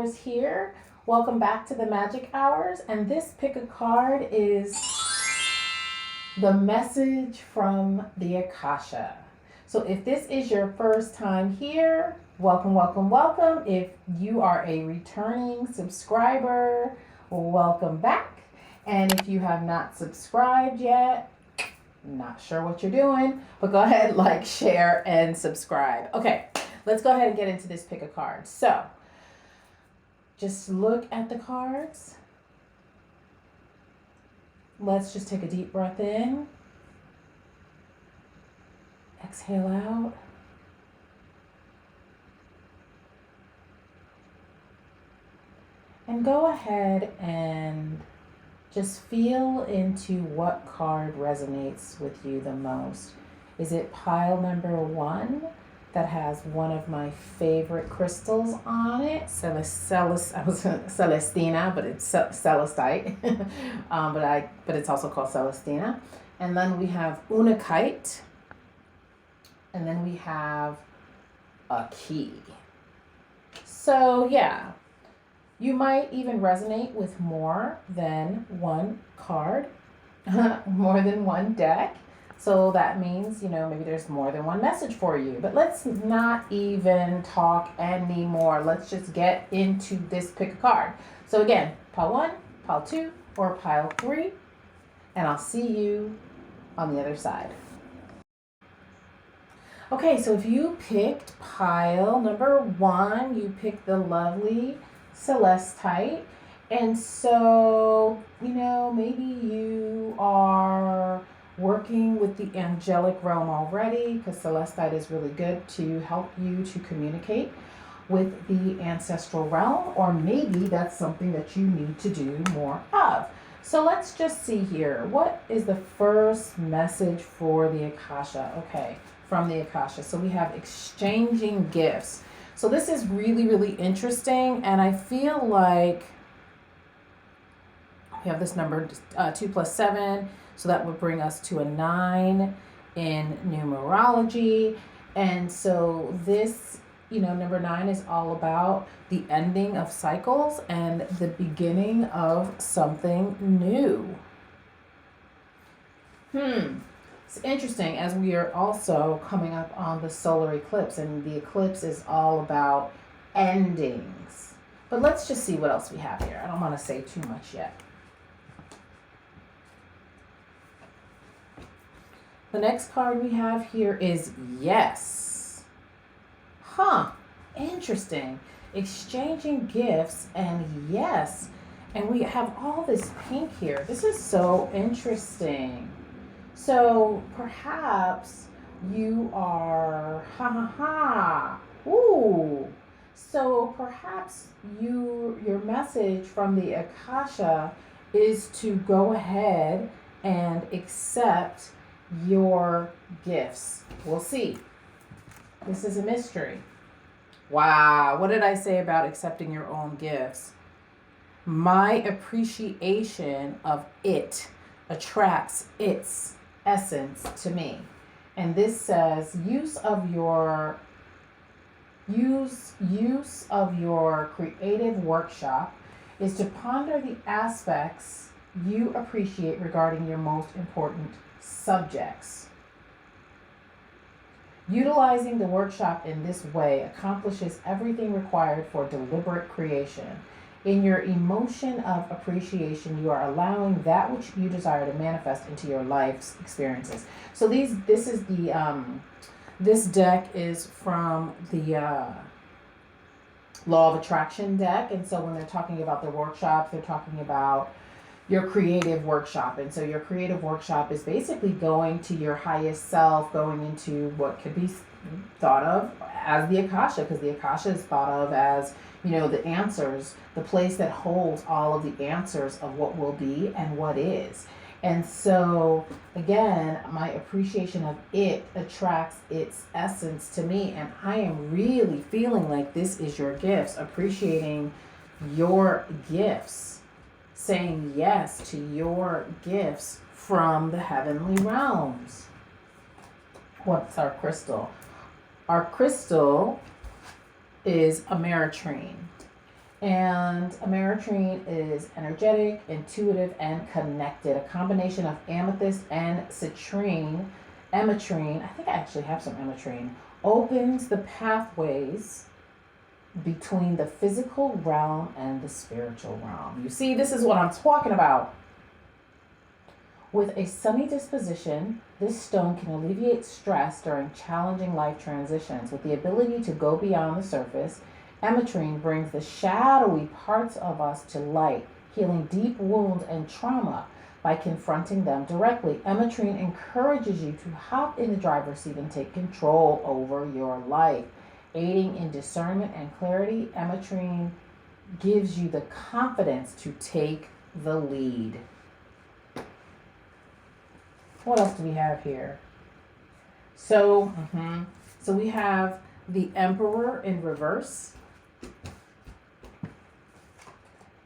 Hours here. Welcome back to the Magic Hours, and this pick a card is the message from the Akasha. So if this is your first time here, welcome, welcome, welcome. If you are a returning subscriber, welcome back. And if you have not subscribed yet, not sure what you're doing, but go ahead, like, share, and subscribe. Okay, let's go ahead and get into this pick a card. So just look at the cards. Let's just take a deep breath in. Exhale out. And go ahead and just feel into what card resonates with you the most. Is it pile number 1 that has one of my favorite crystals on it? Celestina, but it's celestite. but it's also called Celestina. And then we have Unakite. And then we have a key. So yeah, you might even resonate with more than one card, more than one deck. So that means, maybe there's more than one message for you. But let's not even talk anymore. Let's just get into this pick a card. So again, pile 1, pile 2, or pile 3. And I'll see you on the other side. Okay, so if you picked pile number 1, you picked the lovely Celestite. And so, maybe you are working with the angelic realm already, because Celestite is really good to help you to communicate with the ancestral realm, or maybe that's something that you need to do more of. So let's just see here. What is the first message for the Akasha? Okay, from the Akasha. So we have exchanging gifts. So this is really, really interesting, and I feel like we have this number 2 plus 7, so that would bring us to a 9 in numerology. And so this, number 9 is all about the ending of cycles and the beginning of something new. It's interesting, as we are also coming up on the solar eclipse, and the eclipse is all about endings. But let's just see what else we have here. I don't want to say too much yet. The next card we have here is yes. Interesting. Exchanging gifts and yes. And we have all this pink here. This is so interesting. So perhaps you are, ooh. So perhaps your message from the Akasha is to go ahead and accept your gifts. We'll see. This is a mystery. Wow, what did I say about accepting your own gifts? My appreciation of it attracts its essence to me. And this says use of your creative workshop is to ponder the aspects you appreciate regarding your most important subjects. Utilizing the workshop in this way accomplishes everything required for deliberate creation. In your emotion of appreciation, you are allowing that which you desire to manifest into your life's experiences. So this deck is from the Law of Attraction deck, and so when they're talking about the workshops, they're talking about your creative workshop. And so your creative workshop is basically going to your highest self, going into what could be thought of as the Akasha, because the Akasha is thought of as, the answers, the place that holds all of the answers of what will be and what is. And so, again, my appreciation of it attracts its essence to me. And I am really feeling like this is your gifts, appreciating your gifts, saying yes to your gifts from the heavenly realms. What's our crystal? Our crystal is ameritrine. And Ameritrine is energetic, intuitive, and connected. A combination of amethyst and citrine, emetrine, I think I actually have some emetrine, opens the pathways between the physical realm and the spiritual realm. You see, this is what I'm talking about. With a sunny disposition, this stone can alleviate stress during challenging life transitions. With the ability to go beyond the surface, ametrine brings the shadowy parts of us to light, healing deep wounds and trauma by confronting them directly. Ametrine encourages you to hop in the driver's seat and take control over your life. Aiding in discernment and clarity, ametrine gives you the confidence to take the lead. What else do we have here? So we have the Emperor in reverse.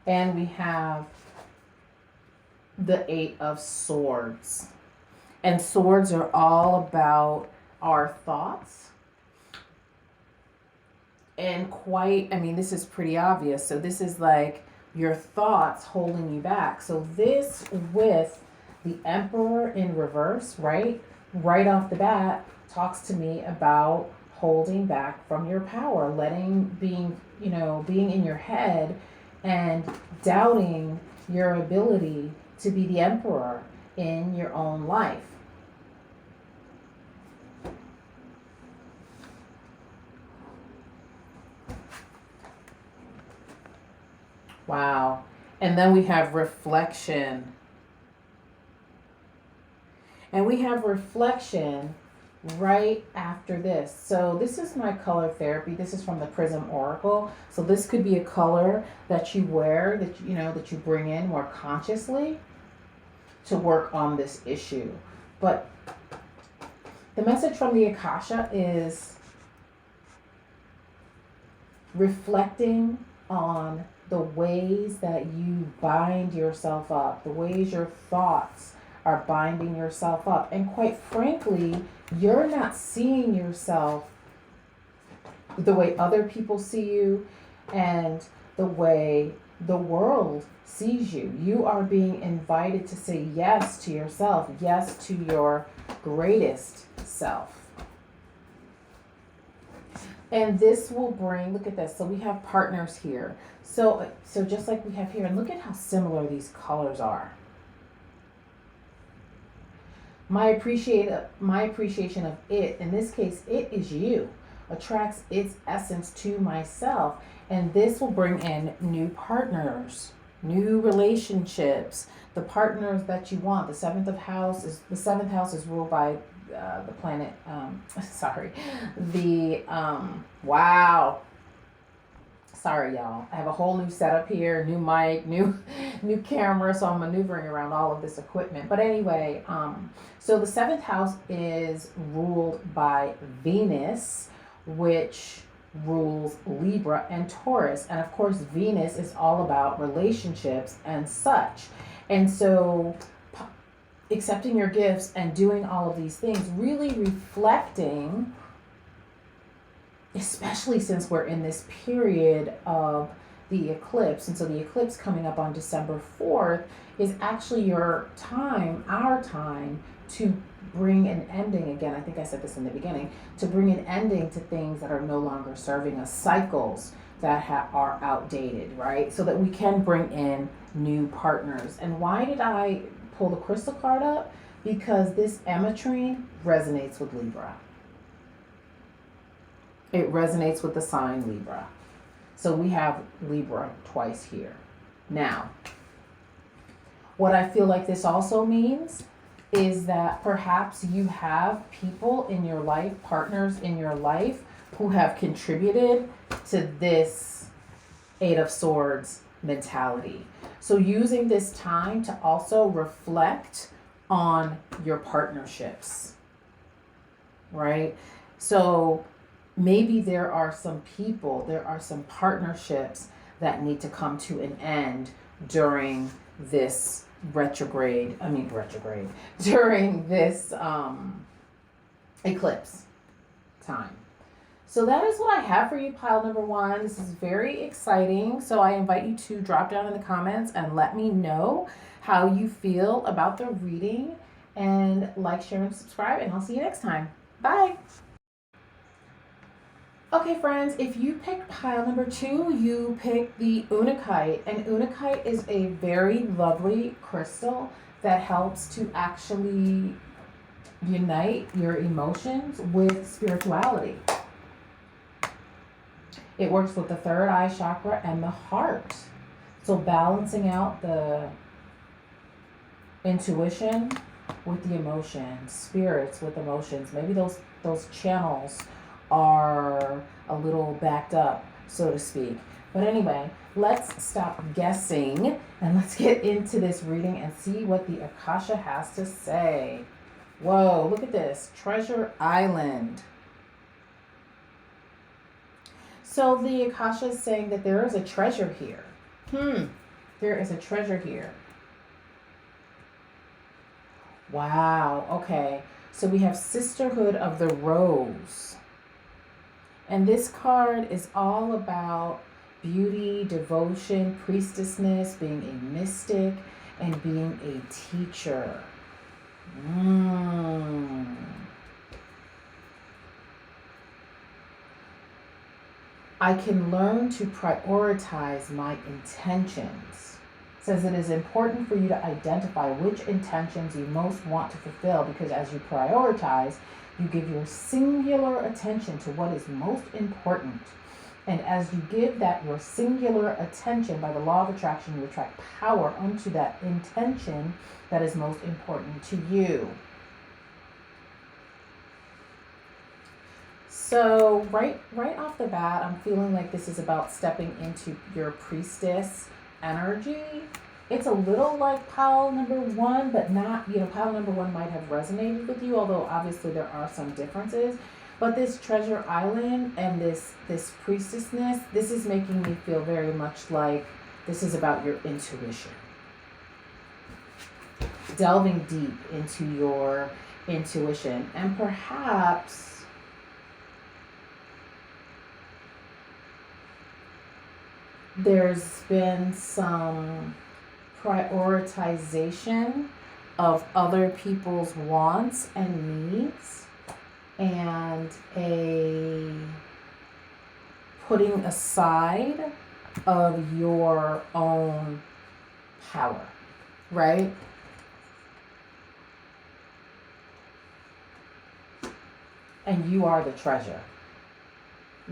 And we have the Eight of Swords. And swords are all about our thoughts. And this is pretty obvious. So this is like your thoughts holding you back. So this with the Emperor in reverse, right off the bat, talks to me about holding back from your power, being in your head and doubting your ability to be the emperor in your own life. Wow. And then we have reflection. And we have reflection right after this. So this is my color therapy. This is from the Prism Oracle. So this could be a color that you wear, that you bring in more consciously to work on this issue. But the message from the Akasha is reflecting on the ways that you bind yourself up, the ways your thoughts are binding yourself up. And quite frankly, you're not seeing yourself the way other people see you and the way the world sees you. You are being invited to say yes to yourself, yes to your greatest self. And this will bring, look at this. So we have partners here. So just like we have here, and look at how similar these colors are. My appreciation of it, in this case, it is you, attracts its essence to myself. And this will bring in new partners, new relationships, the partners that you want. The seventh house is ruled by the planet. Wow. Sorry, y'all. I have a whole new setup here, new mic, new camera, so I'm maneuvering around all of this equipment. But anyway, so the seventh house is ruled by Venus, which rules Libra and Taurus. And of course, Venus is all about relationships and such. And so accepting your gifts and doing all of these things, really reflecting, especially since we're in this period of the eclipse. And so the eclipse coming up on December 4th is actually our time to bring an ending, again, I think I said this in the beginning, to bring an ending to things that are no longer serving us, cycles that are outdated, right? So that we can bring in new partners. And why did I pull the crystal card up? Because this ametrine resonates with Libra. It resonates with the sign Libra. So we have Libra twice here. Now, what I feel like this also means is that perhaps you have people in your life, partners in your life, who have contributed to this Eight of Swords mentality. So using this time to also reflect on your partnerships, right? So maybe there are some partnerships that need to come to an end during this during this eclipse time. So that is what I have for you, pile number one. This is very exciting. So I invite you to drop down in the comments and let me know how you feel about the reading. And like, share, and subscribe. And I'll see you next time. Bye. Okay, friends, if you picked pile number two, you picked the Unakite. And Unakite is a very lovely crystal that helps to actually unite your emotions with spirituality. It works with the third eye chakra and the heart. So balancing out the intuition with the emotions, spirits with emotions. Maybe those channels are a little backed up, so to speak. But anyway, let's stop guessing and let's get into this reading and see what the Akasha has to say. Whoa, look at this. Treasure Island. So the Akasha is saying that there is a treasure here. There is a treasure here. Wow, okay. So we have Sisterhood of the Rose. And this card is all about beauty, devotion, priestessness, being a mystic, and being a teacher. I can learn to prioritize my intentions. It says it is important for you to identify which intentions you most want to fulfill, because as you prioritize, you give your singular attention to what is most important. And as you give that your singular attention, by the law of attraction, you attract power unto that intention that is most important to you. So right off the bat, I'm feeling like this is about stepping into your priestess energy. It's a little like pile number one, but not, pile number one might have resonated with you, although obviously there are some differences. But this treasure island and this priestessness, this is making me feel very much like this is about your intuition. Delving deep into your intuition. And perhaps there's been some prioritization of other people's wants and needs, and a putting aside of your own power, right? And you are the treasure.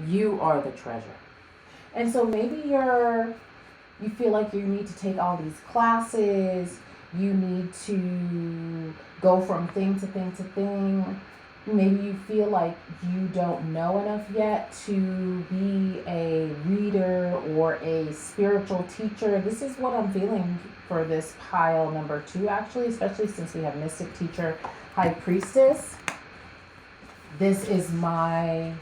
You are the treasure. And so maybe you feel like you need to take all these classes, you need to go from thing to thing to thing. Maybe you feel like you don't know enough yet to be a reader or a spiritual teacher. This is what I'm feeling for this pile number two, actually, especially since we have Mystic Teacher, High Priestess. This is my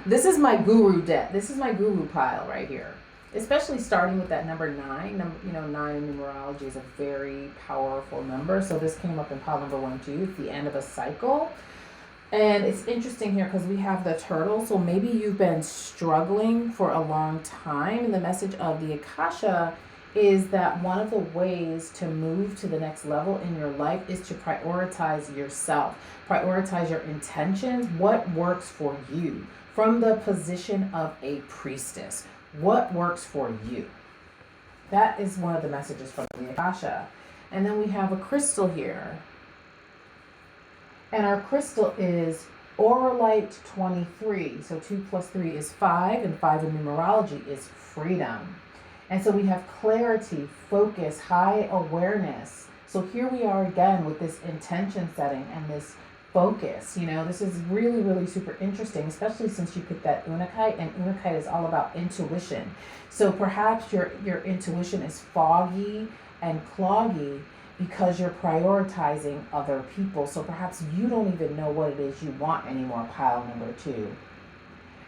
this is my guru deck. This is my guru pile right here. Especially starting with that number 9. 9 in numerology is a very powerful number. So this came up in pile number 1 too. It's the end of a cycle. And it's interesting here because we have the turtle. So maybe you've been struggling for a long time. And the message of the Akasha is that one of the ways to move to the next level in your life is to prioritize yourself. Prioritize your intentions. What works for you from the position of a priestess? What works for you? That is one of the messages from the Akasha. And then we have a crystal here. And our crystal is Auralite 23. So 2 plus 3 is 5, and 5 in numerology is freedom. And so we have clarity, focus, high awareness. So here we are again with this intention setting and this focus. This is really, really super interesting, especially since you picked that Unakite, and Unakite is all about intuition. So perhaps your intuition is foggy and cloggy because you're prioritizing other people. So perhaps you don't even know what it is you want anymore, pile number 2.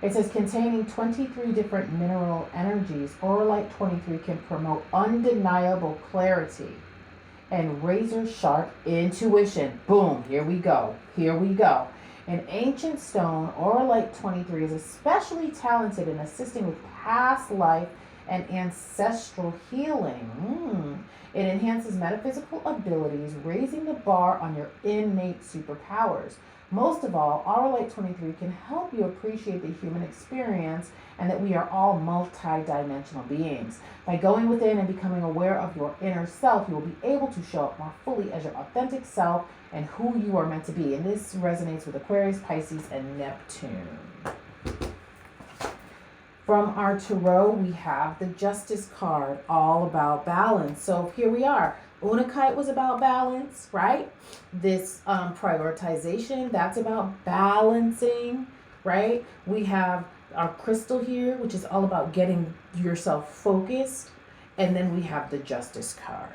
It says, containing 23 different mineral energies, Auralite 23 can promote undeniable clarity and razor sharp intuition. Boom, here we go. An ancient stone, Auralite 23, is especially talented in assisting with past life and ancestral healing. It enhances metaphysical abilities, raising the bar on your innate superpowers. Most of all, Auralite 23 can help you appreciate the human experience and that we are all multi-dimensional beings. By going within and becoming aware of your inner self, you will be able to show up more fully as your authentic self and who you are meant to be. And this resonates with Aquarius, Pisces, and Neptune. From our tarot, we have the Justice card, all about balance. So here we are. Unakite was about balance, right? This prioritization, that's about balancing, right? We have our crystal here, which is all about getting yourself focused. And then we have the Justice card.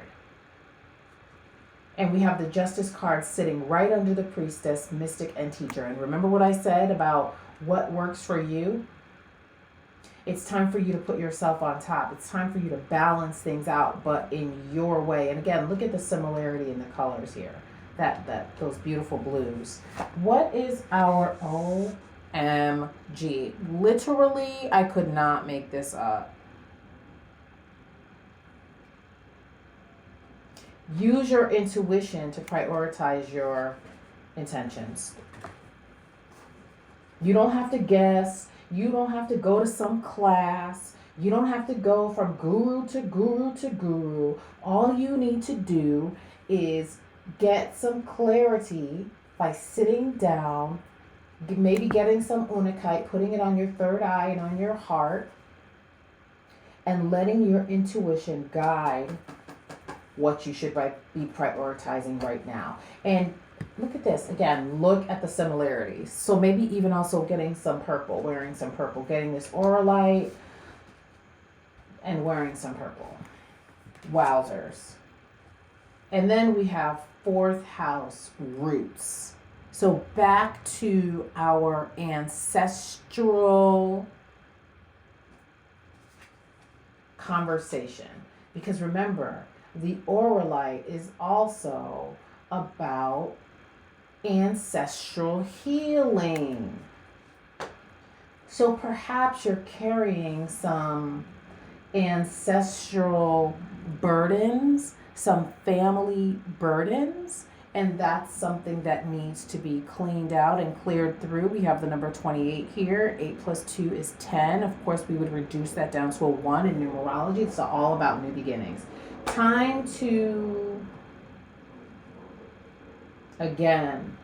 And we have the Justice card sitting right under the Priestess, Mystic, and Teacher. And remember what I said about what works for you? It's time for you to put yourself on top. It's time for you to balance things out, but in your way. And again, look at the similarity in the colors here. Those beautiful blues. What is our OMG? Literally, I could not make this up. Use your intuition to prioritize your intentions. You don't have to guess. You don't have to go to some class. You don't have to go from guru to guru to guru. All you need to do is get some clarity by sitting down, maybe getting some unakite, putting it on your third eye and on your heart, and letting your intuition guide what you should be prioritizing right now. And look at this. Again, look at the similarities. So maybe even also getting some purple, wearing some purple, getting this Auralite and wearing some purple. Wowzers. And then we have 4th house roots. So back to our ancestral conversation. Because remember, the Auralite is also about ancestral healing. So perhaps you're carrying some ancestral burdens, some family burdens, and that's something that needs to be cleaned out and cleared through. We have the number 28 here. 8 plus 2 is 10. Of course, we would reduce that down to a 1 in numerology. It's all about new beginnings. Time to, again,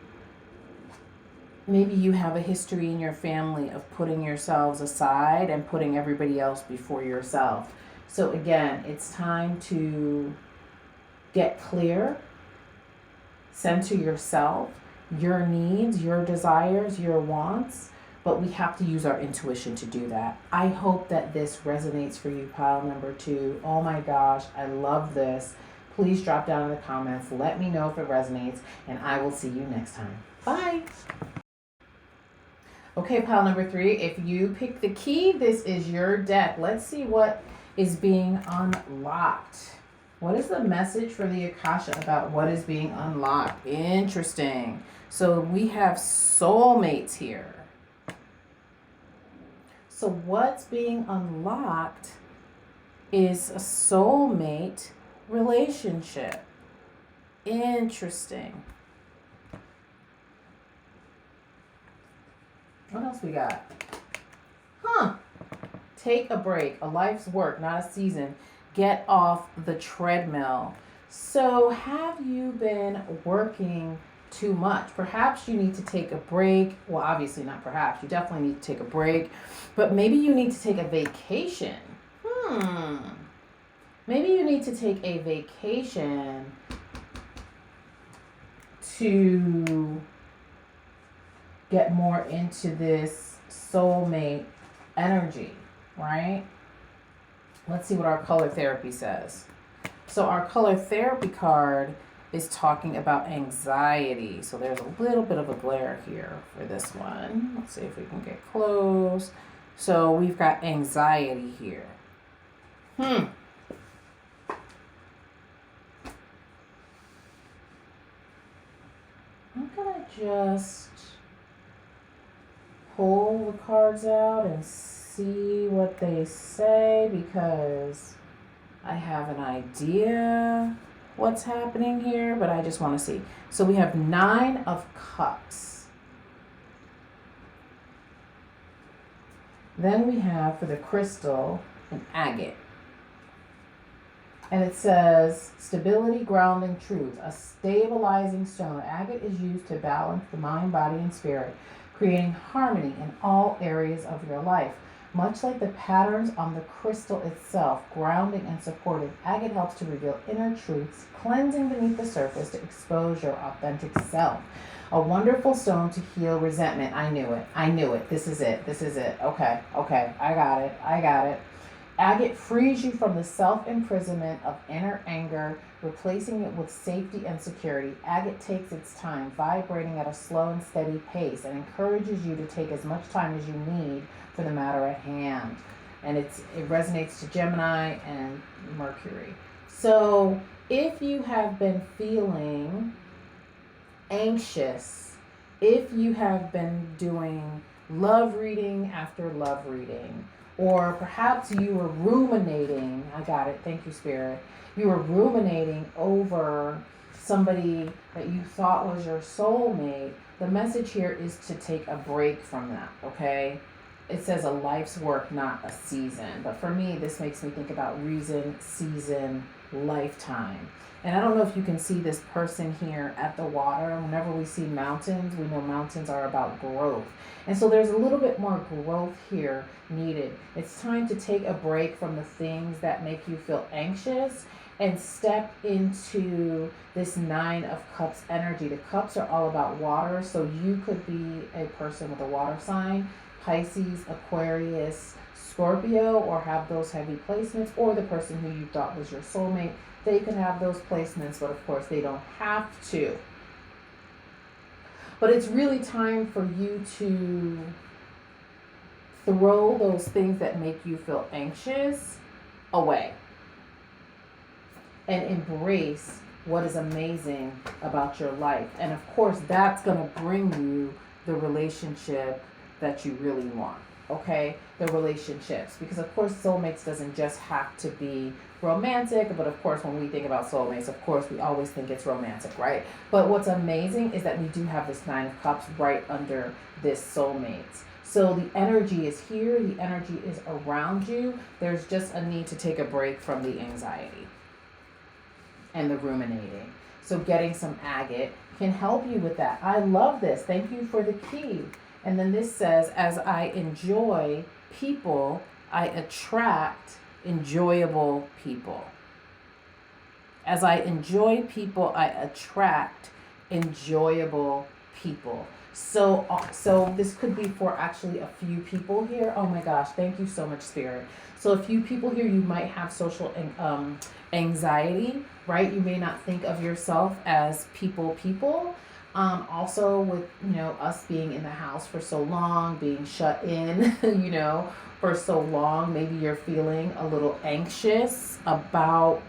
maybe you have a history in your family of putting yourselves aside and putting everybody else before yourself. So again, it's time to get clear, center yourself, your needs, your desires, your wants, but we have to use our intuition to do that. I hope that this resonates for you, pile number 2. Oh my gosh, I love this. Please drop down in the comments. Let me know if it resonates, and I will see you next time. Bye. Okay, pile number 3, if you pick the key, this is your deck. Let's see what is being unlocked. What is the message for the Akasha about what is being unlocked? Interesting. So we have soulmates here. So what's being unlocked is a soulmate relationship. Interesting. What else we got? Take a break. A life's work, not a season. Get off the treadmill. So have you been working too much? Perhaps you need to take a break. Well, obviously not perhaps. You definitely need to take a break. But maybe you need to take a vacation. Maybe you need to take a vacation to get more into this soulmate energy, right? Let's see what our color therapy says. So our color therapy card is talking about anxiety. So there's a little bit of a glare here for this one. Let's see if we can get close. So we've got anxiety here. I'm gonna just pull the cards out and see what they say, because I have an idea what's happening here, but I just want to see. So we have 9 of Cups. Then we have, for the crystal, an agate. And it says, stability, grounding, truth, a stabilizing stone. Agate is used to balance the mind, body, and spirit, creating harmony in all areas of your life. Much like the patterns on the crystal itself, grounding and supportive, agate helps to reveal inner truths, cleansing beneath the surface to expose your authentic self. A wonderful stone to heal resentment. I knew it. This is it. Okay. I got it. Agate frees you from the self-imprisonment of inner anger, replacing it with safety and security. Agate takes its time, vibrating at a slow and steady pace, and encourages you to take as much time as you need for the matter at hand. And it resonates to Gemini and Mercury. So if you have been feeling anxious, if you have been doing love reading after love reading, or perhaps you were ruminating, I got it, thank you, Spirit. You were ruminating over somebody that you thought was your soulmate, the message here is to take a break from that, okay? It says a life's work, not a season. But for me, this makes me think about reason, season, lifetime. And I don't know if you can see this person here at the water. Whenever we see mountains, we know mountains are about growth. And so there's a little bit more growth here needed. It's time to take a break from the things that make you feel anxious and step into this 9 of Cups energy. The cups are all about water, so you could be a person with a water sign, Pisces, Aquarius, Scorpio, or have those heavy placements, or the person who you thought was your soulmate. They can have those placements, but of course they don't have to. But it's really time for you to throw those things that make you feel anxious away and embrace what is amazing about your life. And of course, that's going to bring you the relationship that you really want. Okay, the relationships, because of course soulmates doesn't just have to be romantic, but of course when we think about soulmates, of course we always think it's romantic, right? But what's amazing is that we do have this 9 of Cups right under this soulmates. So the energy is here, the energy is around you. There's just a need to take a break from the anxiety and the ruminating. So getting some agate can help you with that. I love this. Thank you for the key. And then this says, as I enjoy people, I attract enjoyable people. As I enjoy people, I attract enjoyable people. So this could be for actually a few people here. Oh my gosh, thank you so much, Spirit. So a few people here, you might have social anxiety, right? You may not think of yourself as people. Also with, us being in the house for so long, being shut in, for so long, maybe you're feeling a little anxious about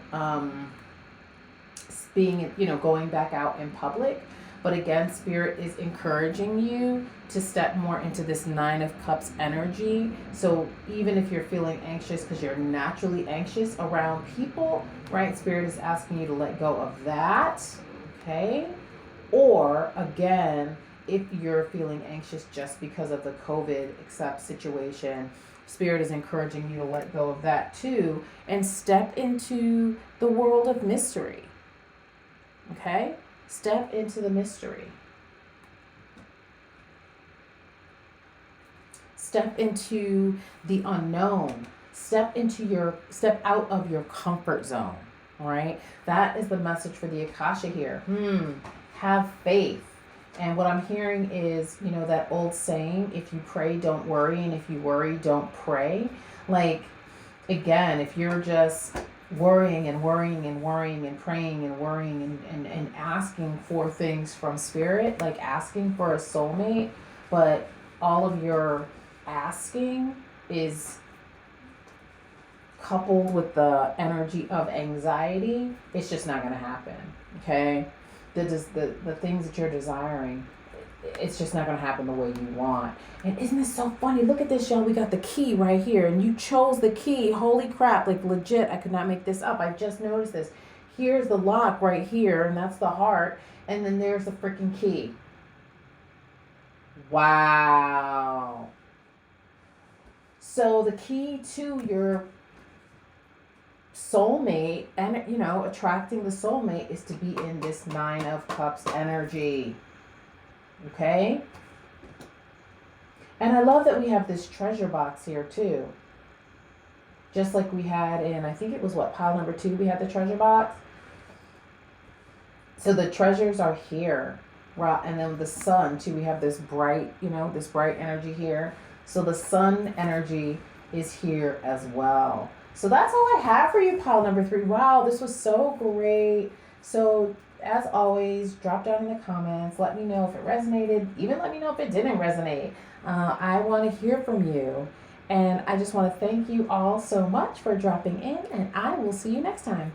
being, going back out in public. But again, Spirit is encouraging you to step more into this 9 of Cups energy. So even if you're feeling anxious because you're naturally anxious around people, right? Spirit is asking you to let go of that, okay? Or again, if you're feeling anxious just because of the COVID situation, Spirit is encouraging you to let go of that too and step into the world of mystery. Okay? Step into the mystery. Step into the unknown. Step out of your comfort zone. All right? That is the message for the Akasha here. Have faith. And what I'm hearing is, that old saying, if you pray, don't worry. And if you worry, don't pray. Like, again, if you're just worrying and praying and worrying and asking for things from Spirit, like asking for a soulmate, but all of your asking is coupled with the energy of anxiety, it's just not going to happen. Okay? The things that you're desiring, it's just not going to happen the way you want. And isn't this so funny? Look at this, y'all. We got the key right here, and you chose the key. Holy crap, like legit, I could not make this up. I just noticed this. Here's the lock right here, and that's the heart, and then there's the freaking key. Wow. So the key to your soulmate and, you know, attracting the soulmate is to be in this 9 of Cups energy. Okay? And I love that we have this treasure box here too. Just like we had in, I think it was what, pile number 2, we had the treasure box. So the treasures are here. And then the sun too, we have this bright, you know, this bright energy here. So the sun energy is here as well. So that's all I have for you, pile number 3. Wow, this was so great. So as always, drop down in the comments. Let me know if it resonated. Even let me know if it didn't resonate. I want to hear from you. And I just want to thank you all so much for dropping in. And I will see you next time.